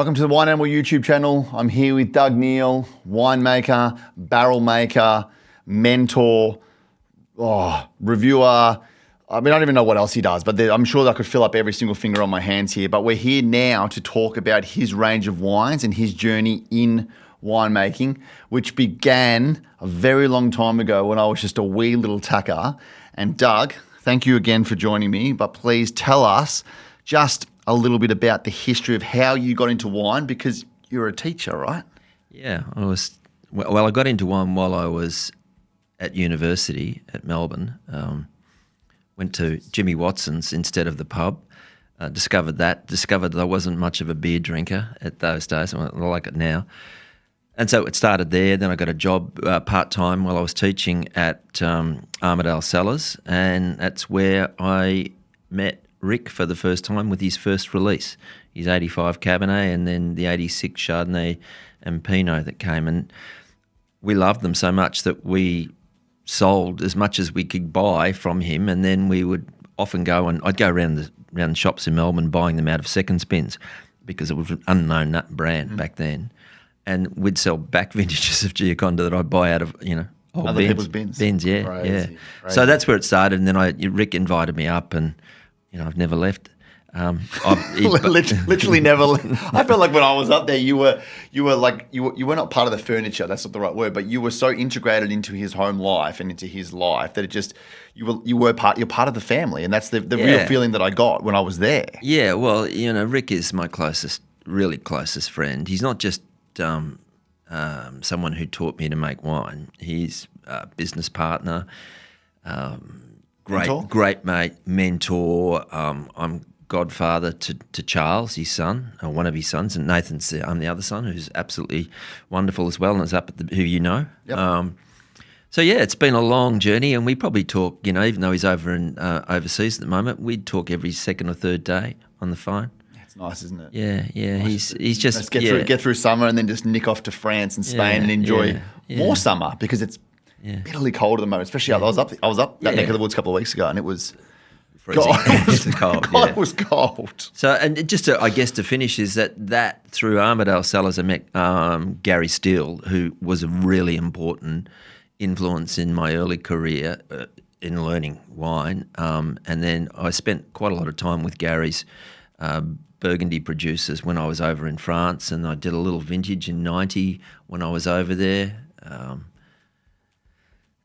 Welcome to the Wine Animal YouTube channel. I'm here with Doug Neal, winemaker, barrel maker, mentor, reviewer. I don't even know what else he does, but I'm sure I could fill up every single finger on my hands here. But we're here now to talk about his range of wines and his journey in winemaking, which began a very long time ago when I was just a wee little tacker. And Doug, thank you again for joining me, but please tell us just a little bit about the history of how you got into wine, because you're a teacher, right? Yeah, I got into wine while I was at university at Melbourne. Went to Jimmy Watson's instead of the pub. Discovered that I wasn't much of a beer drinker at those days. I like it now. And so it started there. Then I got a job part-time while I was teaching at Armadale Cellars, and that's where I met Rick for the first time with his first release, his 85 Cabernet and then the 86 Chardonnay and Pinot that came. And we loved them so much that we sold as much as we could buy from him, and then we would often go and I'd go around the shops in Melbourne buying them out of second spins because it was an unknown nut brand back then. And we'd sell back vintages of Giaconda that I'd buy out of, old Other people's bins. Yeah, Crazy. So that's where it started, and then Rick invited me up, and I've never left. Literally never left. I felt like when I was up there, you were not part of the furniture. That's not the right word, but you were so integrated into his home life and into his life that it just you're part of the family, and that's the real feeling that I got when I was there. Yeah, well, Rick is my really closest friend. He's not just someone who taught me to make wine. He's a business partner. Great mate, mentor. I'm godfather to Charles, his son, one of his sons, and Nathan's I'm the other son, who's absolutely wonderful as well, and is up at who you know. Yep. So yeah, it's been a long journey, and we probably talk. Even though he's over in overseas at the moment, we'd talk every second or third day on the phone. It's nice, isn't it? Yeah. He's just let's get through summer and then just nick off to France and Spain and enjoy more summer, because it's bitterly cold at the moment. Especially I was up that neck of the woods a couple of weeks ago, and it was freezing. It was cold. So, and just to finish is that through Armadale Cellars I met Gary Steele, who was a really important influence in my early career in learning wine, and then I spent quite a lot of time with Gary's Burgundy producers when I was over in France, and I did a little vintage in '90 when I was over there.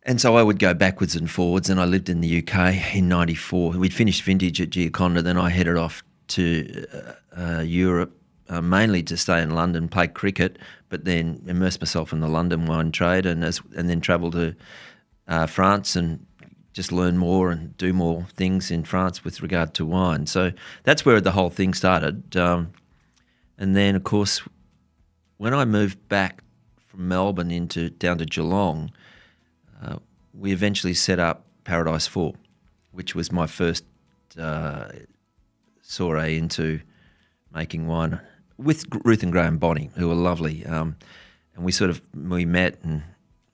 And so I would go backwards and forwards, and I lived in the UK in '94. We'd finished vintage at Giaconda, then I headed off to Europe, mainly to stay in London, play cricket, but then immerse myself in the London wine trade, and then travel to France and just learn more and do more things in France with regard to wine. So that's where the whole thing started. And then, of course, when I moved back from Melbourne down to Geelong, we eventually set up Paradise 4, which was my first soiree into making wine with Ruth and Graham Bonny, who were lovely. And we met and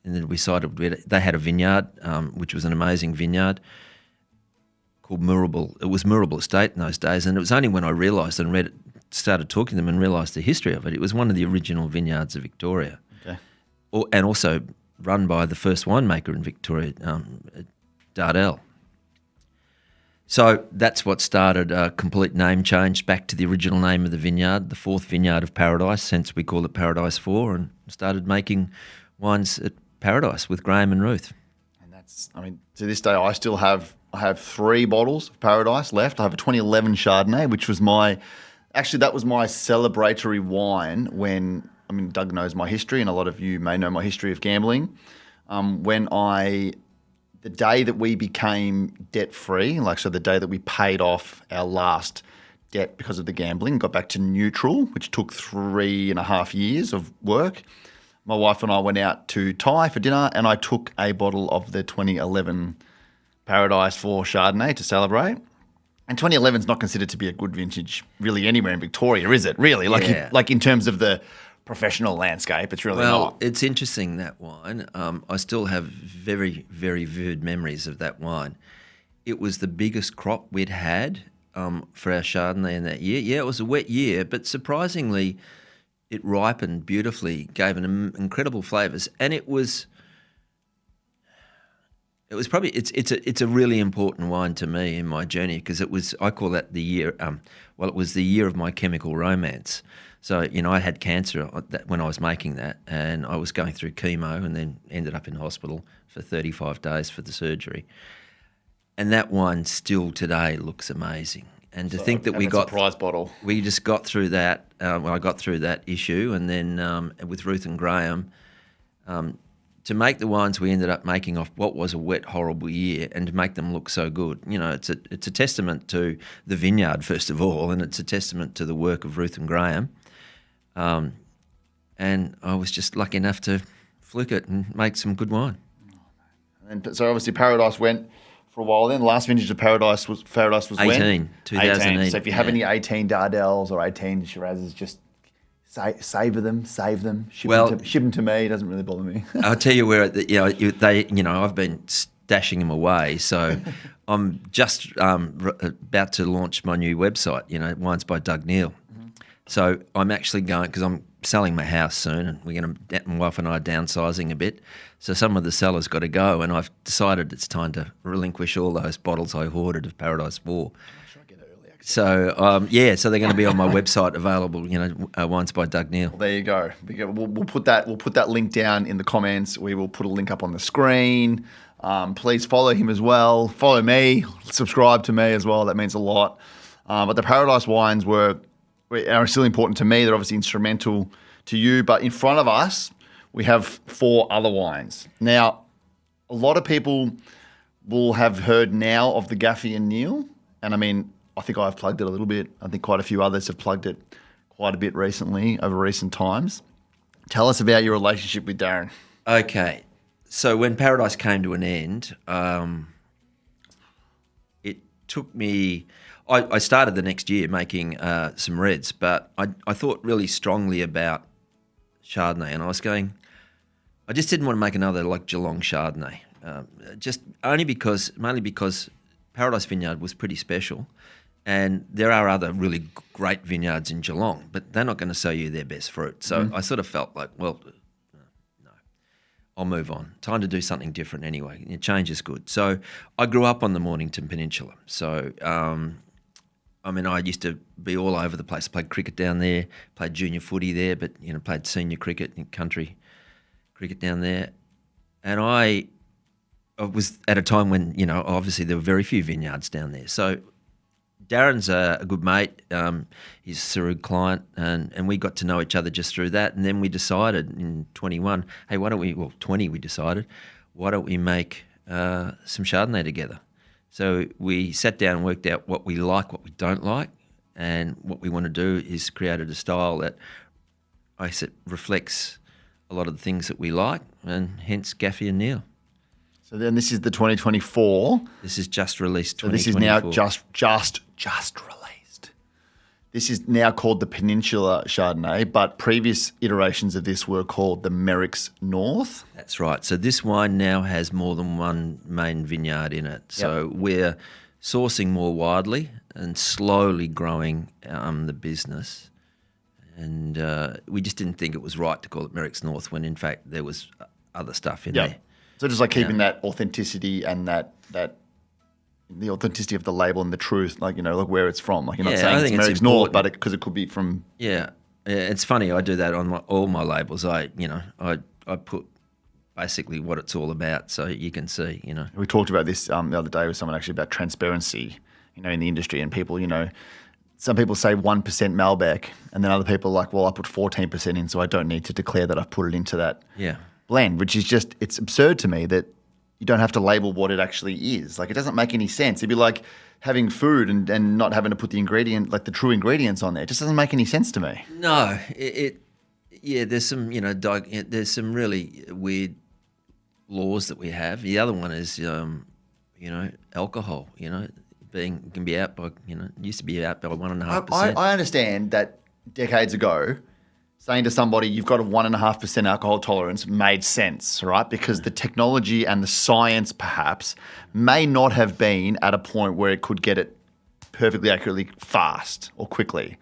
then we decided they had a vineyard, which was an amazing vineyard called Murable. It was Murable Estate in those days, and it was only when I realised and started talking to them and realised the history of it. It was one of the original vineyards of Victoria, and also run by the first winemaker in Victoria, Dardell. So that's what started a complete name change back to the original name of the vineyard, the fourth vineyard of Paradise, hence we call it Paradise 4, and started making wines at Paradise with Graham and Ruth. And to this day, I have 3 bottles of Paradise left. I have a 2011 Chardonnay, which was that was my celebratory wine when, Doug knows my history, and a lot of you may know my history of gambling. The day that we became debt-free, so the day that we paid off our last debt because of the gambling, got back to neutral, which took 3.5 years of work, my wife and I went out to Thai for dinner, and I took a bottle of the 2011 Paradise 4 Chardonnay to celebrate. And 2011 is not considered to be a good vintage really anywhere in Victoria, is it? Really? In terms of the professional landscape, it's really not. Well, it's interesting, that wine. I still have very, very vivid memories of that wine. It was the biggest crop we'd had for our Chardonnay in that year. Yeah, it was a wet year, but surprisingly, it ripened beautifully, gave an incredible flavours, and it was probably it's a really important wine to me in my journey because I call that the year. It was the year of my chemical romance. So I had cancer when I was making that, and I was going through chemo, and then ended up in hospital for 35 days for the surgery. And that wine still today looks amazing. And to think that we got a prize bottle, we just got through that. I got through that issue, and then with Ruth and Graham. To make the wines we ended up making off what was a wet, horrible year, and to make them look so good, it's a testament to the vineyard first of all, and it's a testament to the work of Ruth and Graham. And I was just lucky enough to fluke it and make some good wine. And so obviously Paradise went for a while. Then the last vintage of Paradise was 18, when? 2008. So if you have any 18 Dardells or 18 Shirazes, just save them, ship them to me. It doesn't really bother me. I'll tell you where I've been stashing them away. So I'm just about to launch my new website. Wines by Doug Neal. Mm-hmm. So I'm actually going because I'm selling my house soon, and my wife and I are downsizing a bit. So some of the cellars got to go, and I've decided it's time to relinquish all those bottles I hoarded of Paradise 4. So so they're going to be on my website available. Wines by Doug Neal. Well, there you go. We'll put that link down in the comments. We will put a link up on the screen. Please follow him as well. Follow me. Subscribe to me as well. That means a lot. But the Paradise wines are still important to me. They're obviously instrumental to you. But in front of us, we have 4 other wines. Now, a lot of people will have heard now of the Gaffy and Neal, and I mean, I think I've plugged it a little bit. I think quite a few others have plugged it quite a bit recently, over recent times. Tell us about your relationship with Darren. Okay. So when Paradise came to an end, it took me... I started the next year making some reds, but I thought really strongly about Chardonnay, and I was going... I just didn't want to make another like Geelong Chardonnay, mainly because Paradise Vineyard was pretty special. And there are other really great vineyards in Geelong, but they're not going to sell you their best fruit. So I sort of felt like, well, no, I'll move on. Time to do something different anyway. Change is good. So I grew up on the Mornington Peninsula. So, I used to be all over the place. I played cricket down there, played junior footy there, but, played senior cricket and country cricket down there. And I was at a time when, obviously there were very few vineyards down there. So Darren's a good mate. He's a Sarug client, and we got to know each other just through that. And then we decided in 21, hey, we decided, why don't we make some Chardonnay together? So we sat down and worked out what we like, what we don't like, and what we want to do is created a style that reflects a lot of the things that we like, and hence Gaffy and Neal. So then this is the 2024. This is just released 2024. So this is now just released. This is now called the Peninsula Chardonnay, but previous iterations of this were called the Merrick's North. That's right. So this wine now has more than one main vineyard in it. So we're sourcing more widely and slowly growing the business. And we just didn't think it was right to call it Merrick's North when, in fact, there was other stuff in there. So just like keeping that authenticity and the authenticity of the label and the truth, like where it's from. Like you're not saying it's Merrick's North, but because it could be from. Yeah, it's funny. I do that on all my labels. I put basically what it's all about, so you can see. We talked about this the other day with someone actually about transparency, in the industry, and people, some people say 1% Malbec, and then other people are like, well, I put 14% in, so I don't need to declare that I've put it into that. Yeah. Blend, which is just, it's absurd to me that you don't have to label what it actually is. Like, it doesn't make any sense. It'd be like having food and not having to put the ingredient, like the true ingredients on there. It just doesn't make any sense to me. No, there's some, there's some really weird laws that we have. The other one is, alcohol, can be out by, used to be out by 1.5%. I understand that decades ago, saying to somebody you've got a 1.5% alcohol tolerance made sense, right? Because the technology and the science perhaps may not have been at a point where it could get it perfectly accurately fast or quickly.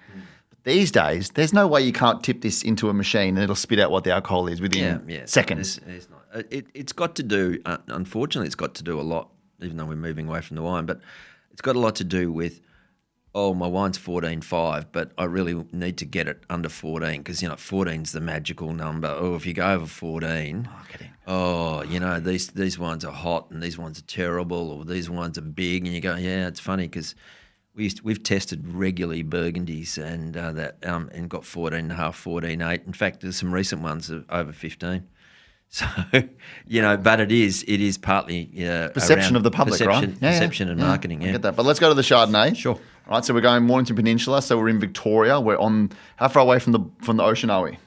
But these days, there's no way you can't tip this into a machine and it'll spit out what the alcohol is within seconds. It's not. It's got to do, unfortunately, it's got to do a lot, even though we're moving away from the wine, but it's got a lot to do with, my wine's 14.5, but I really need to get it under 14 because, 14's the magical number. Oh, if you go over 14, these wines are hot and these wines are terrible, or these wines are big, and you go, yeah, it's funny because we've tested regularly Burgundies and and got 14.5, 14.8. In fact, there's some recent ones that are over 15. So, but it is partly perception of the public, right? Perception and marketing. I get that. But let's go to the Chardonnay. Sure. All right, so we're going Mornington Peninsula. So we're in Victoria. We're on how far away from the ocean are we?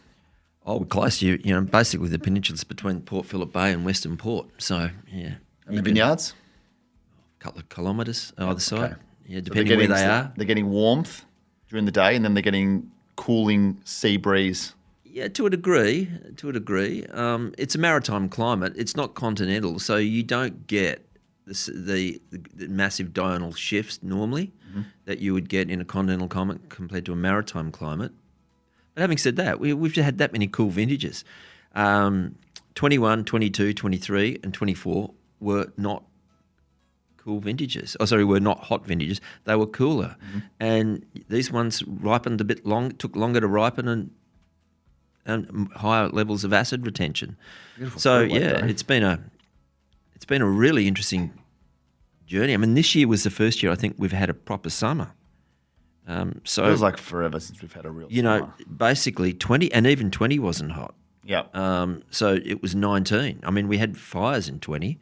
Oh, we're close to basically the peninsula's between Port Phillip Bay and Western Port. So yeah. And the vineyards? A couple of kilometres either side. Okay. Yeah, depending where they are. They're getting warmth during the day, and then they're getting cooling sea breeze. Yeah, to a degree. It's a maritime climate. It's not continental, so you don't get the massive diurnal shifts normally that you would get in a continental climate compared to a maritime climate. But having said that, we've had that many cool vintages. 21, 22, 23 and 24 were not cool vintages. Were not hot vintages. They were cooler. And these ones ripened a bit long, took longer to ripen and higher levels of acid retention. Beautiful so fruit weight, it's been a really interesting journey. I mean, this year was the first year I think we've had a proper summer. So feels like forever since we've had a real summer. Basically 20, and even 20 wasn't hot. Yeah. So it was 19. I mean, we had fires in 20,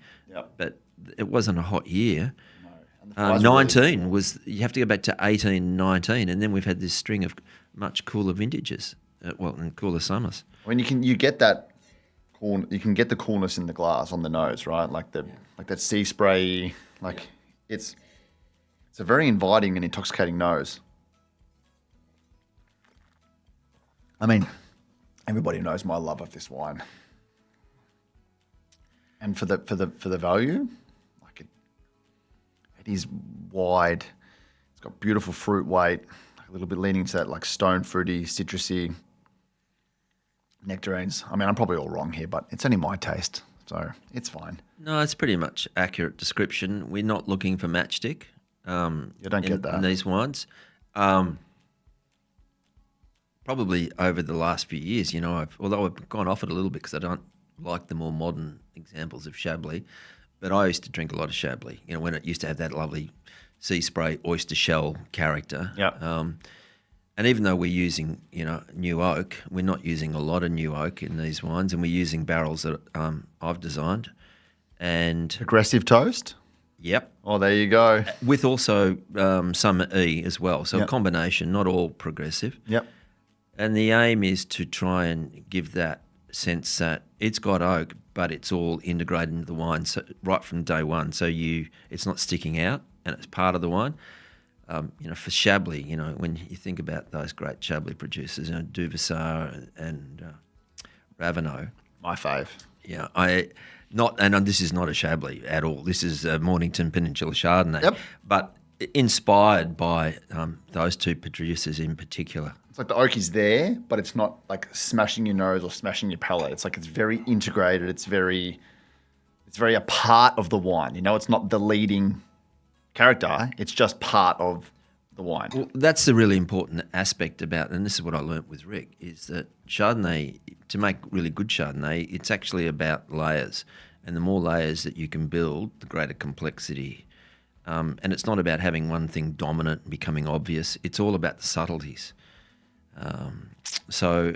but it wasn't a hot year. No. 19 was, you have to go back to 18, 19, and then we've had this string of much cooler vintages, and cooler summers. When you get that cool, you can get the coolness in the glass on the nose, right? Like that sea spray, it's a very inviting and intoxicating nose. I mean, everybody knows my love of this wine, and for the value, it is wide. It's got beautiful fruit weight, a little bit leaning to that stone fruity, citrusy nectarines. I mean, I'm probably all wrong here, but it's only my taste, so it's fine. No, it's pretty much accurate description. We're not looking for matchstick. You don't get that in these wines. Probably over the last few years, although I've gone off it a little bit because I don't like the more modern examples of Chablis, but I used to drink a lot of Chablis. When it used to have that lovely sea spray oyster shell character. Yeah. And even though we're using, new oak, we're not using a lot of new oak in these wines, and we're using barrels that I've designed. And aggressive toast. Yep. Oh, there you go. With also some E as well. So a combination, not all progressive. Yep. And the aim is to try and give that sense that it's got oak, but it's all integrated into the wine right from day one. So it's not sticking out, and it's part of the wine. For Chablis, when you think about those great Chablis producers, Duversar and Raveneau. My fave. Yeah, this is not a Chablis at all. This is a Mornington Peninsula Chardonnay. Yep. But inspired by those two producers in particular. It's like the oak is there, but it's not like smashing your nose or smashing your palate. It's like it's very integrated. It's very a part of the wine. It's not the leading character. It's just part of the wine. Well, that's the really important aspect about, and this is what I learnt with Rick, is that Chardonnay, to make really good Chardonnay, it's actually about layers. And the more layers that you can build, the greater complexity. And it's not about having one thing dominant and becoming obvious. It's all about the subtleties. So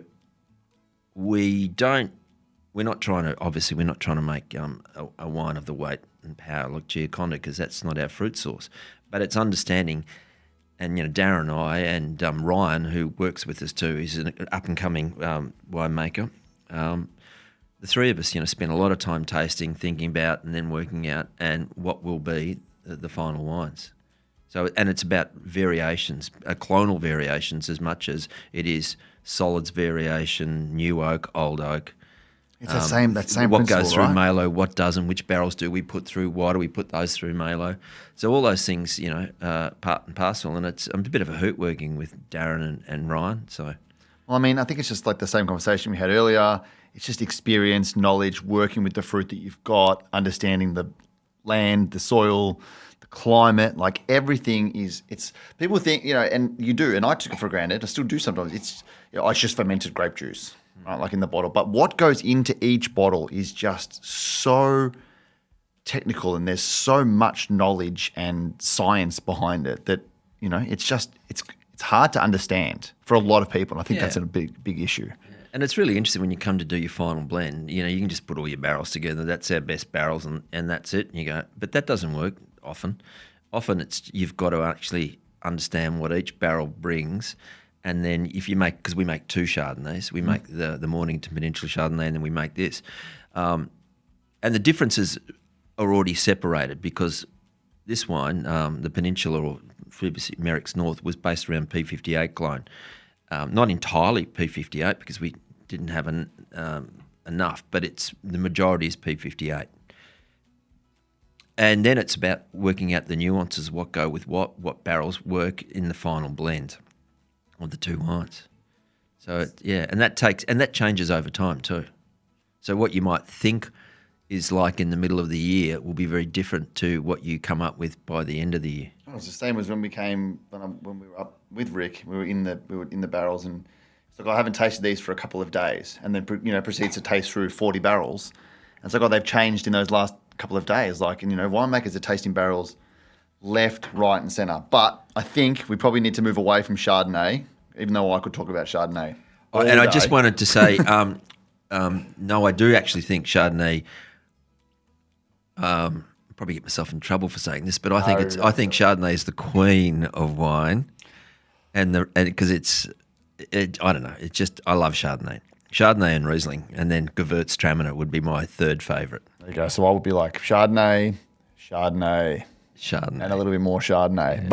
we're not trying to make a wine of the weight and power like Giaconda, because that's not our fruit source. But it's understanding, and Darren and I and Ryan, who works with us too, he's an up and coming winemaker. The three of us, spend a lot of time tasting, thinking about, and then working out and what will be the final wines. So, and it's about variations, clonal variations, as much as it is solids variation, new oak, old oak. It's that same what principle, goes through right? Malo, what doesn't, which barrels do we put through, why do we put those through Malo? So all those things, part and parcel. And I'm a bit of a hoot working with Darren and Ryan. So, Well, I mean, I think it's just like the same conversation we had earlier. It's just experience, knowledge, working with the fruit that you've got, understanding the land, the soil, the climate, like everything it's people think, and you do, and I took it for granted. I still do sometimes. It's just fermented grape juice, right, like in the bottle. But what goes into each bottle is just so technical, and there's so much knowledge and science behind it that, it's hard to understand for a lot of people. And I think that's a big issue. and it's really interesting when you come to do your final blend. You can just put all your barrels together. That's our best barrels, and that's it. And you go, but that doesn't work often. Often you've got to actually understand what each barrel brings. And then if you because we make 2 Chardonnays, we make the Mornington Peninsula Chardonnay, and then we make this. And the differences are already separated because this wine, the Peninsula, or previously Merrick's North, was based around P58 clone. Not entirely P58 because we didn't have enough, but the majority is P58. And then it's about working out the nuances, what go with what barrels work in the final blend of the 2 wines. So and that changes over time too. So what you might think is like in the middle of the year will be very different to what you come up with by the end of the year. It was the same as when we were up with Rick. We were in the barrels, and it's like, I haven't tasted these for a couple of days, and then proceeds to taste through 40 barrels. And it's like, they've changed in those last couple of days. Like, and winemakers are tasting barrels left, right, and centre. But I think we probably need to move away from Chardonnay, even though I could talk about Chardonnay all And I day. just wanted to say, no, I do actually think Chardonnay. Probably get myself in trouble for saying this, but I think Chardonnay is the queen of wine, and because I don't know, I love Chardonnay and Riesling, and then Gewürztraminer would be my 3rd favourite. There you go. So I would be like Chardonnay, and a little bit more Chardonnay.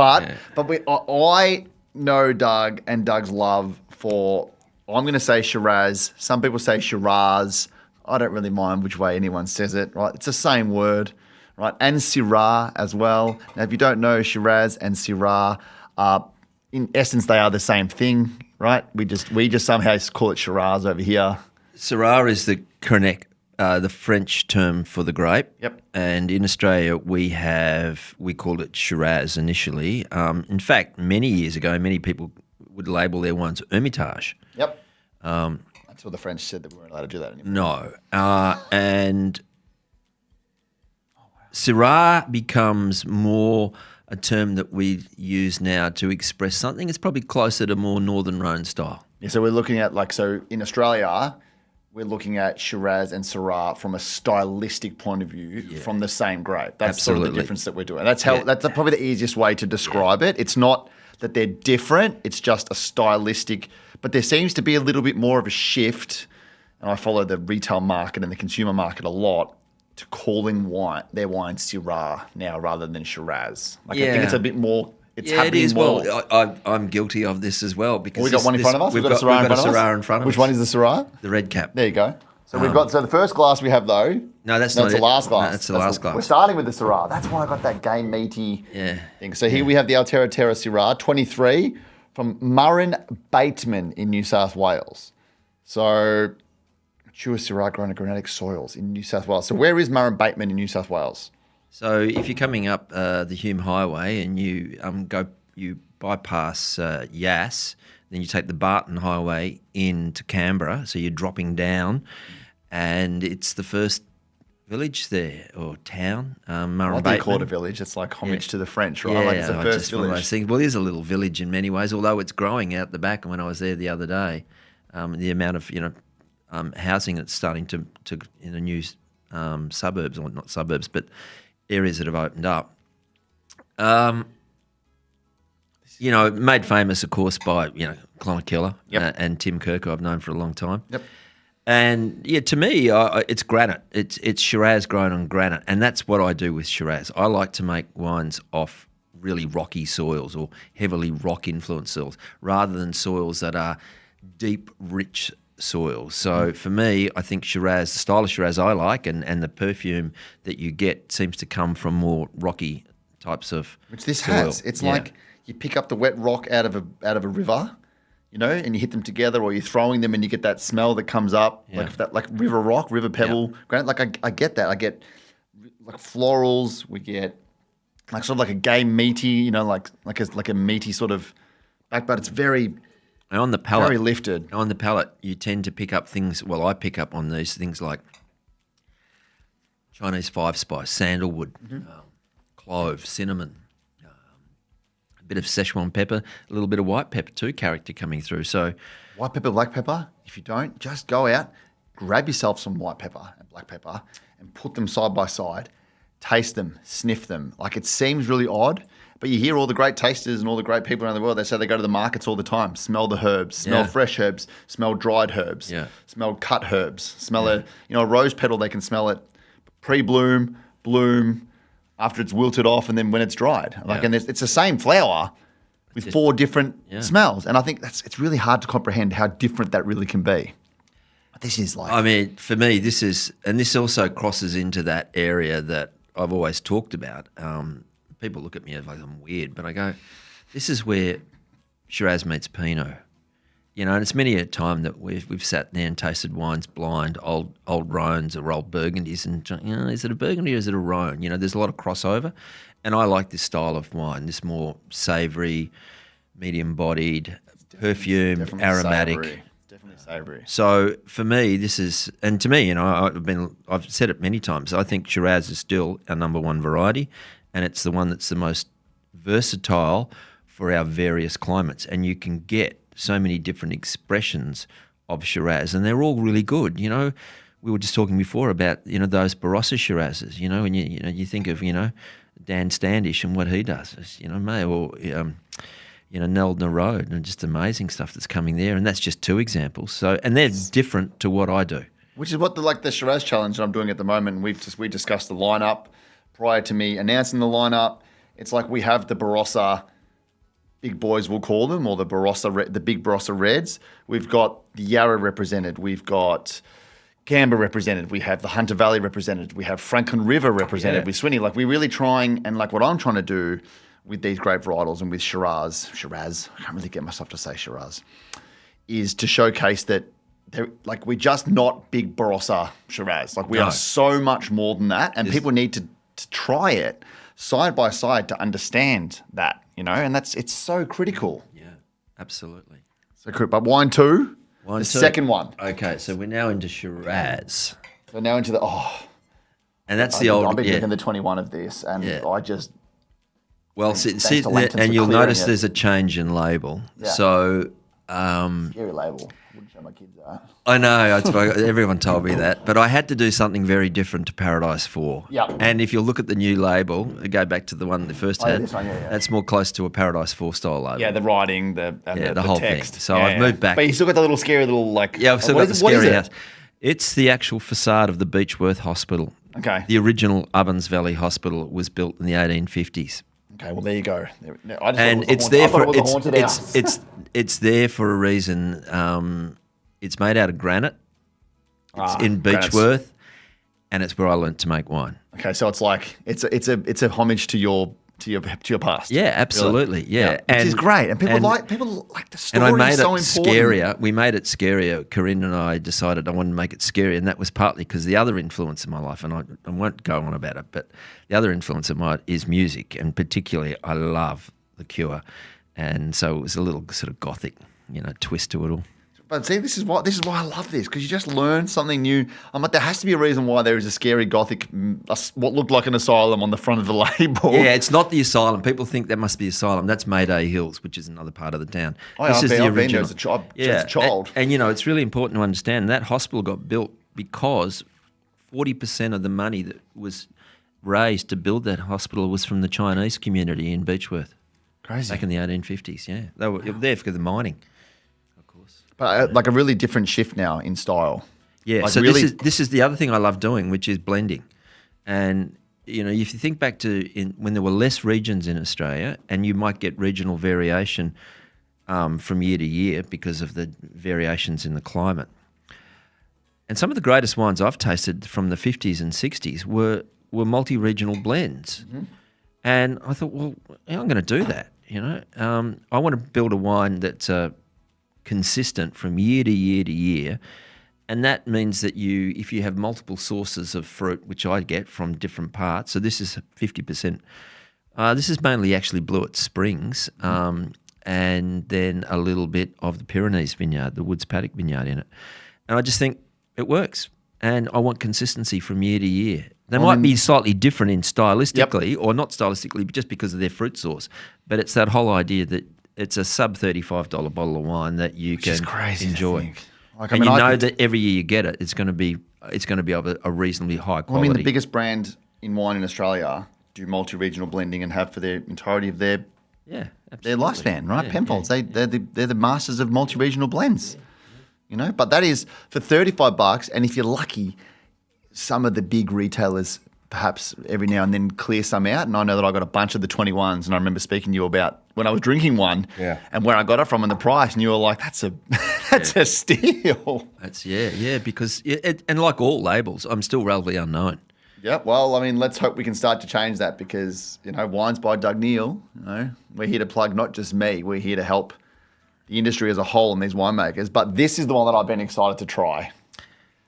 I know Doug and Doug's love for, I'm going to say Shiraz. Some people say Shiraz. I don't really mind which way anyone says it, right? It's the same word, right? And Syrah as well. Now, if you don't know, Shiraz and Syrah, in essence, they are the same thing, right? We just somehow call it Shiraz over here. Syrah is the French term for the grape. Yep. And in Australia, we called it Shiraz initially. In fact, many years ago, many people would label their wines Hermitage. Yep. Until the French said that we weren't allowed to do that anymore. No. And Syrah becomes more a term that we use now to express something. It's probably closer to more Northern Rhone style. Yeah, so we're looking at in Australia, we're looking at Shiraz and Syrah from a stylistic point of view from the same grape. That's sort of the difference that we're doing. That's probably the easiest way to describe it. It's not that they're different, it's just a stylistic, but there seems to be a little bit more of a shift, and I follow the retail market and the consumer market a lot, to calling their wine Syrah now rather than Shiraz. I think it's a bit more. It's happening it is. more. Well, I'm guilty of this as well because we got one in front of us. We've got a Syrah in front of us. Which one is the Syrah? The red cap. There you go. So we've got the first glass we have though. No, that's not the last glass. No, that's the last glass. We're starting with the Syrah. That's why I got that game meaty thing. So here we have the Altera Terra Syrah 23 from Murrin Bateman in New South Wales. So mature Syrah grown in granitic soils in New South Wales. So where is Murrin Bateman in New South Wales? So if you're coming up the Hume Highway and you bypass Yass, then you take the Barton Highway into Canberra. So you're dropping down, and it's the first village there or town. Murrin They call it a village. It's like homage to the French, right? Like it's the first village. One of those things. Well, it is a little village in many ways, although it's growing out the back. And when I was there the other day, the amount of housing that's starting to in the new suburbs, or not suburbs, but areas that have opened up. Made famous, of course, by Clonakilla and Tim Kirk, who I've known for a long time. Yep. And to me, it's granite. It's Shiraz grown on granite, and that's what I do with Shiraz. I like to make wines off really rocky soils or heavily rock influenced soils, rather than soils that are deep, rich soil. So for me, I think Shiraz, the style of Shiraz I like, and the perfume that you get seems to come from more rocky types of Which this soil. has. It's like you pick up the wet rock out of a river, and you hit them together, or you're throwing them, and you get that smell that comes up, like river rock, river pebble. Granted, like I get that. I get like florals. We get like sort of like a gay meaty, like a meaty sort of back, but it's very. And on the palate, very lifted. On the palate, you tend to pick up things. Well, I pick up on these things like Chinese 5-spice, sandalwood, clove, cinnamon, a bit of Szechuan pepper, a little bit of white pepper too, character coming through. So, white pepper, black pepper. If you don't, just go out, grab yourself some white pepper and black pepper, and put them side by side. Taste them, sniff them. Like, it seems really odd. But you hear all the great tasters and all the great people around the world, they say they go to the markets all the time, smell the herbs, smell fresh herbs, smell dried herbs, smell cut herbs, smell a rose petal, they can smell it pre-bloom, bloom, after it's wilted off, and then when it's dried. And it's the same flower with 4 different smells. And I think it's really hard to comprehend how different that really can be. This is like... I mean, for me, this also crosses into that area that I've always talked about. People look at me as like I'm weird, but I go, this is where Shiraz meets Pinot. And it's many a time that we've sat there and tasted wines blind, old Rhones or old Burgundies, and is it a Burgundy or is it a Rhone? There's a lot of crossover, and I like this style of wine, this more savoury, medium-bodied, perfumed, aromatic. Definitely savoury. So for me, this is, and to me, I've said it many times, I think Shiraz is still our number one variety. And it's the one that's the most versatile for our various climates. And you can get so many different expressions of Shiraz, and they're all really good. We were just talking before about, those Barossa Shirazes, when you think of, Dan Standish and what he does, May, or, Neldner Road, and just amazing stuff that's coming there. And that's just 2 examples. So, and they're different to what I do. Which is what the Shiraz challenge that I'm doing at the moment. We discussed the lineup. Prior to me announcing the lineup, it's like we have the Barossa big boys, we'll call them, or the big Barossa Reds. We've got the Yarra represented. We've got Canberra represented. We have the Hunter Valley represented. We have Franklin River represented with Swinney. Like, we're really trying, and like what I'm trying to do with these grape varietals and with Shiraz, I can't really get myself to say Shiraz, is to showcase that we're just not big Barossa Shiraz. Like, we are so much more than that, and people need to try it side by side to understand that, and it's so critical. Yeah, absolutely. So critical. But wine two, second one. Okay, so we're now into Shiraz. We're now into and that's the old. I've been drinking the 21 of this, and I just. Well, and you'll notice there's a change in label. Yeah. So. Scary label. I wouldn't show my kids that. I know. Everyone told me that. But I had to do something very different to Paradise 4. Yeah. And if you look at the new label, go back to the one they first had, this one, that's more close to a Paradise 4 style label. Yeah, the writing, the whole text. Thing. So I've moved back. But you still got the little scary little Yeah, I've still got the scary house. It's the actual facade of the Beechworth Hospital. Okay. The original Ovens Valley Hospital was built in the 1850s. Okay, well there you go. It's there for a reason. It's made out of granite. It's in Beechworth, and it's where I learnt to make wine. Okay, so it's like it's a homage to your past. Yeah, absolutely. Really? Yeah. Which is great, and people like the story. And I made is so it important. scarier. We made it scarier. Corinne and I decided I wanted to make it scarier, and that was partly because the other influence in my life, and I won't go on about it, but the other influence of mine is music, and particularly I love The Cure, and so it was a little sort of gothic, twist to it all. But see, this is why I love this, because you just learn something new. I'm like, there has to be a reason why there is a scary gothic, what looked like an asylum on the front of the label. Yeah, it's not the asylum. People think that must be asylum. That's Mayday Hills, which is another part of the town. I've been there as a child. And it's really important to understand that hospital got built because 40% of the money that was raised to build that hospital was from the Chinese community in Beechworth. Crazy. Back in the 1850s, yeah. They were there for the mining. But like a really different shift now in style. Yeah, so really this is the other thing I love doing, which is blending. And, if you think back to when there were less regions in Australia, and you might get regional variation from year to year because of the variations in the climate. And some of the greatest wines I've tasted from the 50s and 60s were multi-regional blends. Mm-hmm. And I thought, well, I'm going to do that, I want to build a wine that's consistent from year to year to year. And that means that if you have multiple sources of fruit, which I get from different parts, so this is 50%. This is mainly actually Blewett Springs, and then a little bit of the Pyrenees vineyard, the Woods Paddock vineyard in it. And I just think it works. And I want consistency from year to year. They might be slightly different in stylistically, or not stylistically, but just because of their fruit source. But it's that whole idea that it's a sub $35 bottle of wine that you can enjoy. Like, and that every year you get it, it's going to be of a reasonably high quality. Well, I mean, the biggest brand in wine in Australia do multi-regional blending and have for the entirety of their lifespan, right? Yeah, Penfolds, they're the masters of multi-regional blends. But that is for $35, and if you're lucky, some of the big retailers perhaps every now and then clear some out. And I know that I got a bunch of the 21s, and I remember speaking to you about when I was drinking one and where I got it from and the price, and you were like, that's a steal. Because and like all labels, I'm still relatively unknown. Yeah, well, I mean, let's hope we can start to change that because, Wines by Doug Neal, we're here to plug not just me, we're here to help the industry as a whole and these winemakers. But this is the one that I've been excited to try.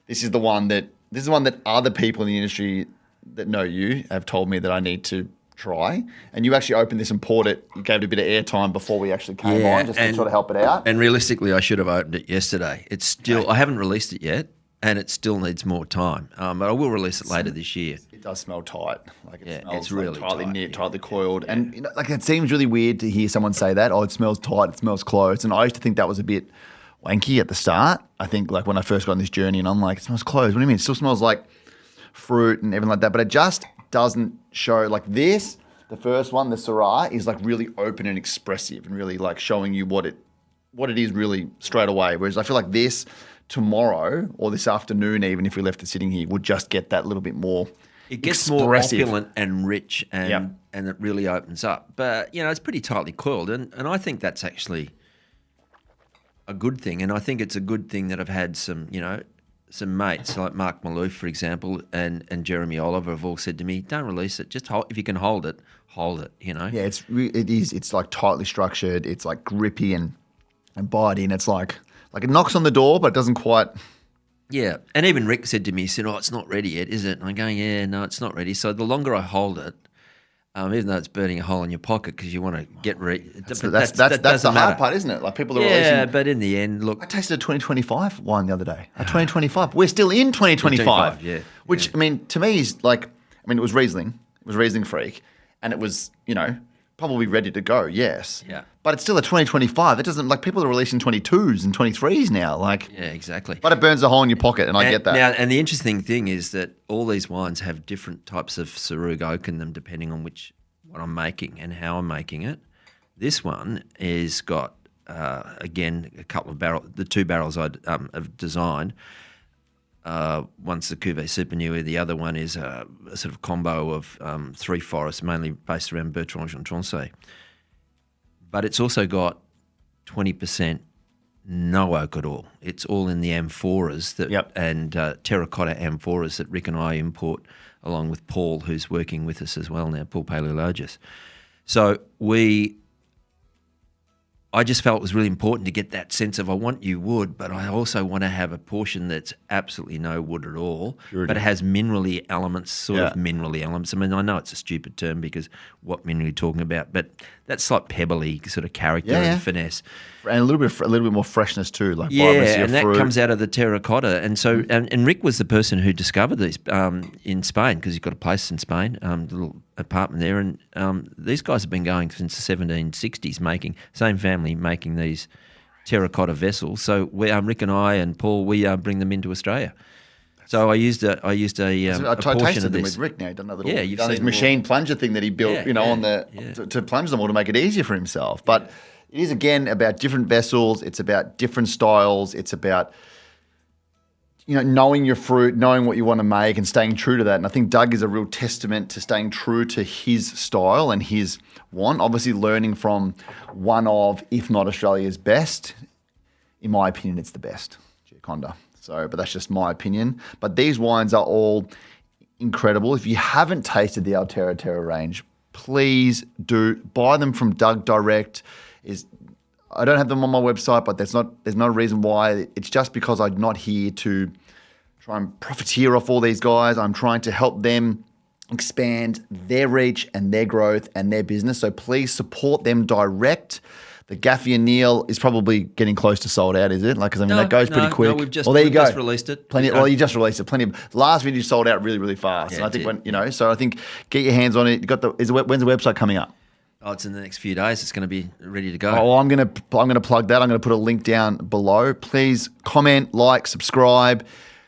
This is the one that other people in the industry that know you have told me that I need to try. And you actually opened this and poured it. You gave it a bit of airtime before we actually came on just to sort of help it out. And realistically, I should have opened it yesterday. It's still, I haven't released it yet, and it still needs more time. But I will release it later this year. It does smell tight. Like it smells it's really tightly tight, knit, tightly coiled. And it seems really weird to hear someone say that. Oh, it smells tight, it smells closed. And I used to think that was a bit wanky at the start. I think like when I first got on this journey and I'm like, it smells closed. What do you mean? It still smells like fruit and everything like that. But it just doesn't show like this. The first one, the Syrah, is like really open and expressive and really like showing you what it is really straight away. Whereas I feel like this tomorrow or this afternoon, even if we left it sitting here, would just get that little bit more It gets expressive. more opulent and rich and it really opens up. But, it's pretty tightly coiled. And I think that's actually a good thing. And I think it's a good thing that I've had some mates like Mark Maloof, for example, and Jeremy Oliver have all said to me, don't release it. Just hold, if you can hold it, Yeah, it is. It's like tightly structured. It's like grippy and bitey. And it's like it knocks on the door, but it doesn't quite. Yeah. And even Rick said to me, he said, it's not ready yet, is it? And I'm going, yeah, no, it's not ready. So the longer I hold it, even though it's burning a hole in your pocket because you want to get ready. That's the hard part, isn't it? Like people are releasing. Yeah, but in the end, look. I tasted a 2025 wine the other day. A 2025. We're still in 2025. Yeah. Which, I mean, to me is like, it was Riesling. It was Riesling Freak. And it was, probably ready to go, yes. Yeah. But it's still a 2025. It doesn't, like people are releasing 22s and 23s now. Like. Yeah, exactly. But it burns a hole in your pocket and I get that. Now, and the interesting thing is that all these wines have different types of Syrah oak in them depending on what I'm making and how I'm making it. This one is got, again, a couple of barrels, the two barrels I have designed. One's the Cuvée Supernue, the other one is a sort of combo of three forests, mainly based around Bertrand and Tronchet. But it's also got 20% no oak at all. It's all in the amphoras and terracotta amphoras that Rick and I import along with Paul, who's working with us as well now, Paul Paleologis. So I just felt it was really important to get that sense of I want you wood, but I also want to have a portion that's absolutely no wood at all, but it has minerally elements, sort of minerally elements. I mean, I know it's a stupid term because what mineral are you talking about, but that's like pebbly sort of character and finesse. And a little bit more freshness too, like vibrancy of fruit. That comes out of the terracotta. And so, and Rick was the person who discovered these in Spain because he's got a place in Spain, a little apartment there. And these guys have been going since the 1760s, same family making these terracotta vessels. So Rick and I and Paul, we bring them into Australia. So I used a portion tasted of them this. with Rick now. He's done that Yeah, you've done his machine plunger thing that he built, to plunge them all to make it easier for himself. But it is, again, about different vessels. It's about different styles. It's about, knowing your fruit, knowing what you want to make and staying true to that. And I think Doug is a real testament to staying true to his style and his want. Obviously learning from one of, if not Australia's best. In my opinion, it's the best, Giaconda. So, but that's just my opinion. But these wines are all incredible. If you haven't tasted the Altera Terra range, please do buy them from Doug direct. I don't have them on my website, but there's no reason why. It's just because I'm not here to try and profiteer off all these guys. I'm trying to help them expand their reach and their growth and their business. So please support them direct. The Gaffy Neal is probably getting close to sold out, is it? Like, 'cause I mean, that goes pretty quick. No, we've just released it. You just released it. Plenty of last video sold out really, really fast. Yeah, and I think so I think get your hands on it. You got when's the website coming up? Oh, it's in the next few days. It's going to be ready to go. Oh, I'm gonna plug that. I'm gonna put a link down below. Please comment, like, subscribe.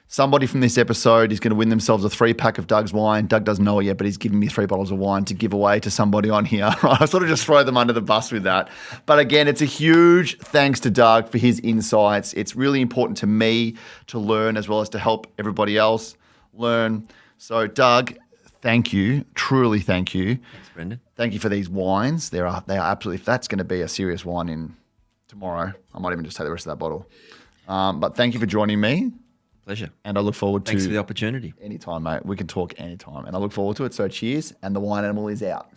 Somebody from this episode is going to win themselves a 3-pack of Doug's wine. Doug doesn't know it yet, but he's giving me 3 bottles of wine to give away to somebody on here. I sort of just throw them under the bus with that. But again, it's a huge thanks to Doug for his insights. It's really important to me to learn as well as to help everybody else learn. So, Doug, thank you. Truly thank you. Thanks, Brendan. Thank you for these wines. They are absolutely, if that's going to be a serious wine in tomorrow, I might even just take the rest of that bottle. But thank you for joining me. Pleasure. And I look forward to... Thanks for the opportunity. Anytime, mate. We can talk anytime. And I look forward to it. So cheers. And the wine animal is out.